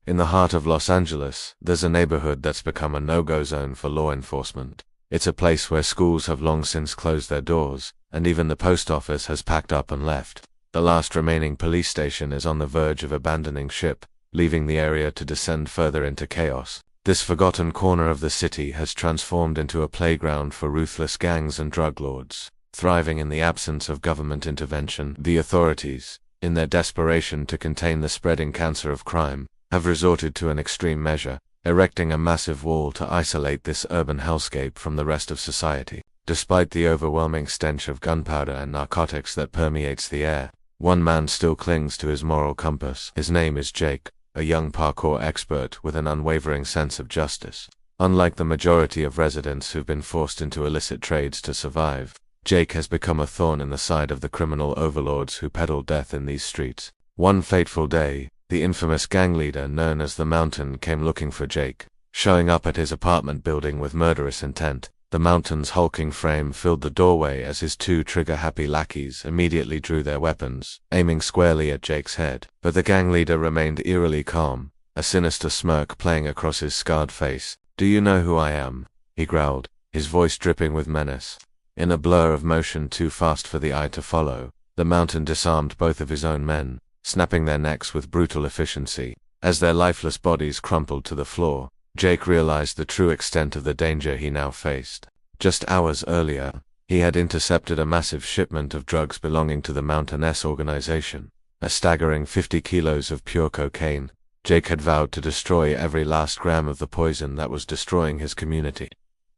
In the heart of Los Angeles, there's a neighborhood that's become a no-go zone for law enforcement. It's a place where schools have long since closed their doors, and even the post office has packed up and left. The last remaining police station is on the verge of abandoning ship, leaving the area to descend further into chaos. This forgotten corner of the city has transformed into a playground for ruthless gangs and drug lords. Thriving in the absence of government intervention, the authorities, in their desperation to contain the spreading cancer of crime, have resorted to an extreme measure, erecting a massive wall to isolate this urban hellscape from the rest of society. Despite the overwhelming stench of gunpowder and narcotics that permeates the air, one man still clings to his moral compass. His name is Jake, a young parkour expert with an unwavering sense of justice. Unlike the majority of residents who've been forced into illicit trades to survive, Jake has become a thorn in the side of the criminal overlords who peddle death in these streets. One fateful day, the infamous gang leader known as the Mountain came looking for Jake. Showing up at his apartment building with murderous intent, the Mountain's hulking frame filled the doorway as his two trigger-happy lackeys immediately drew their weapons, aiming squarely at Jake's head. But the gang leader remained eerily calm, a sinister smirk playing across his scarred face. "Do you know who I am?" he growled, his voice dripping with menace. In a blur of motion too fast for the eye to follow, the Mountain disarmed both of his own men, snapping their necks with brutal efficiency. As their lifeless bodies crumpled to the floor, Jake realized the true extent of the danger he now faced. Just hours earlier, he had intercepted a massive shipment of drugs belonging to the Mountain S organization. A staggering 50 kilos of pure cocaine. Jake had vowed to destroy every last gram of the poison that was destroying his community.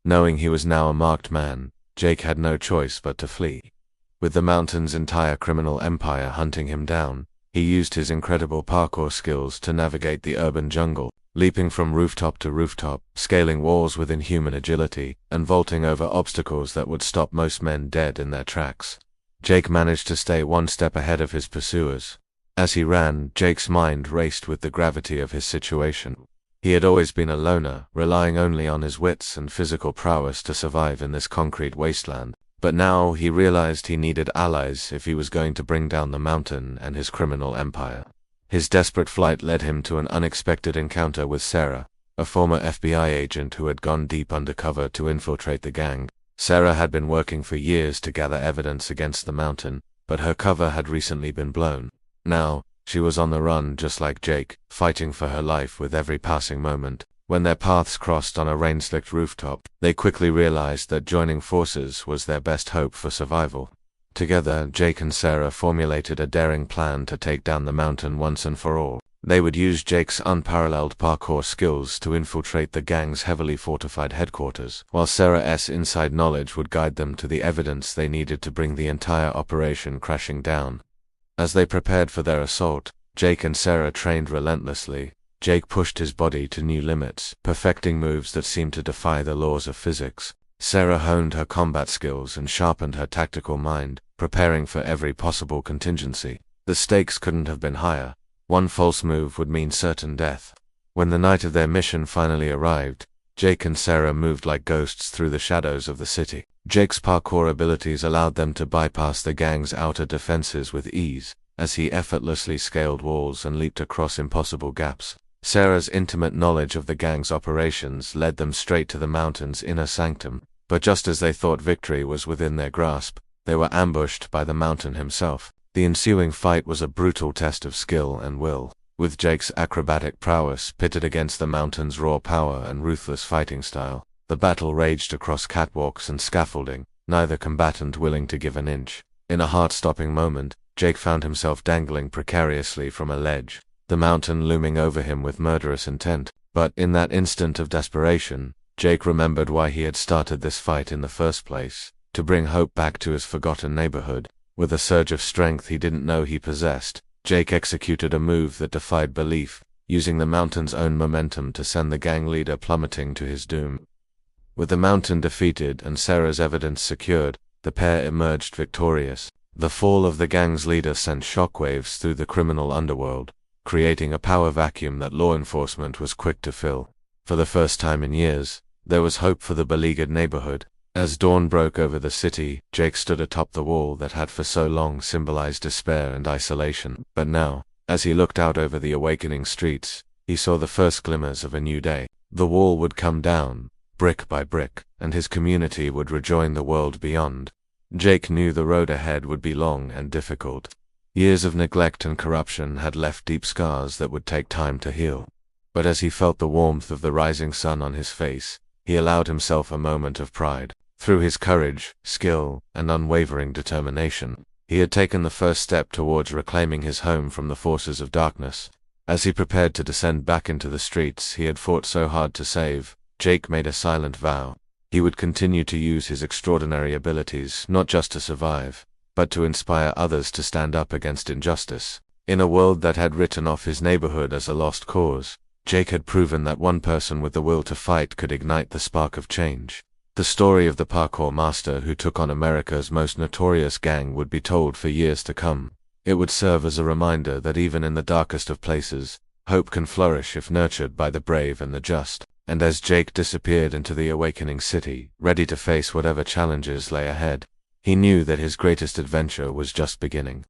Knowing he was now a marked man, Jake had no choice but to flee. With the Mountain's entire criminal empire hunting him down, he used his incredible parkour skills to navigate the urban jungle, leaping from rooftop to rooftop, scaling walls with inhuman agility, and vaulting over obstacles that would stop most men dead in their tracks. Jake managed to stay one step ahead of his pursuers. As he ran, Jake's mind raced with the gravity of his situation. He had always been a loner, relying only on his wits and physical prowess to survive in this concrete wasteland. But now he realized he needed allies if he was going to bring down the Mountain and his criminal empire. His desperate flight led him to an unexpected encounter with Sarah, a former FBI agent who had gone deep undercover to infiltrate the gang. Sarah had been working for years to gather evidence against the Mountain, but her cover had recently been blown. Now, she was on the run just like Jake, fighting for her life with every passing moment. When their paths crossed on a rain-slicked rooftop, they quickly realized that joining forces was their best hope for survival. Together, Jake and Sarah formulated a daring plan to take down the Mountain once and for all. They would use Jake's unparalleled parkour skills to infiltrate the gang's heavily fortified headquarters, while Sarah's inside knowledge would guide them to the evidence they needed to bring the entire operation crashing down. As they prepared for their assault, Jake and Sarah trained relentlessly. Jake pushed his body to new limits, perfecting moves that seemed to defy the laws of physics. Sarah honed her combat skills and sharpened her tactical mind, preparing for every possible contingency. The stakes couldn't have been higher. One false move would mean certain death. When the night of their mission finally arrived, Jake and Sarah moved like ghosts through the shadows of the city. Jake's parkour abilities allowed them to bypass the gang's outer defenses with ease, as he effortlessly scaled walls and leaped across impossible gaps. Sarah's intimate knowledge of the gang's operations led them straight to the Mountain's inner sanctum, but just as they thought victory was within their grasp, they were ambushed by the Mountain himself. The ensuing fight was a brutal test of skill and will. With Jake's acrobatic prowess pitted against the Mountain's raw power and ruthless fighting style, the battle raged across catwalks and scaffolding, neither combatant willing to give an inch. In a heart-stopping moment, Jake found himself dangling precariously from a ledge, the Mountain looming over him with murderous intent. But in that instant of desperation, Jake remembered why he had started this fight in the first place, to bring hope back to his forgotten neighborhood. With a surge of strength he didn't know he possessed, Jake executed a move that defied belief, using the Mountain's own momentum to send the gang leader plummeting to his doom. With the Mountain defeated and Sarah's evidence secured, the pair emerged victorious. The fall of the gang's leader sent shockwaves through the criminal underworld, creating a power vacuum that law enforcement was quick to fill. For the first time in years, there was hope for the beleaguered neighborhood. As dawn broke over the city, Jake stood atop the wall that had for so long symbolized despair and isolation. But now, as he looked out over the awakening streets, He saw the first glimmers of a new day. The wall would come down, brick by brick, and his community would rejoin the world beyond. Jake knew the road ahead would be long and difficult. Years of neglect and corruption had left deep scars that would take time to heal. But as he felt the warmth of the rising sun on his face, he allowed himself a moment of pride. Through his courage, skill, and unwavering determination, he had taken the first step towards reclaiming his home from the forces of darkness. As he prepared to descend back into the streets he had fought so hard to save, Jake made a silent vow. He would continue to use his extraordinary abilities not just to survive, but to inspire others to stand up against injustice. In a world that had written off his neighborhood as a lost cause, Jake had proven that one person with the will to fight could ignite the spark of change. The story of the parkour master who took on America's most notorious gang would be told for years to come. It would serve as a reminder that even in the darkest of places, hope can flourish if nurtured by the brave and the just. And as Jake disappeared into the awakening city, ready to face whatever challenges lay ahead, he knew that his greatest adventure was just beginning.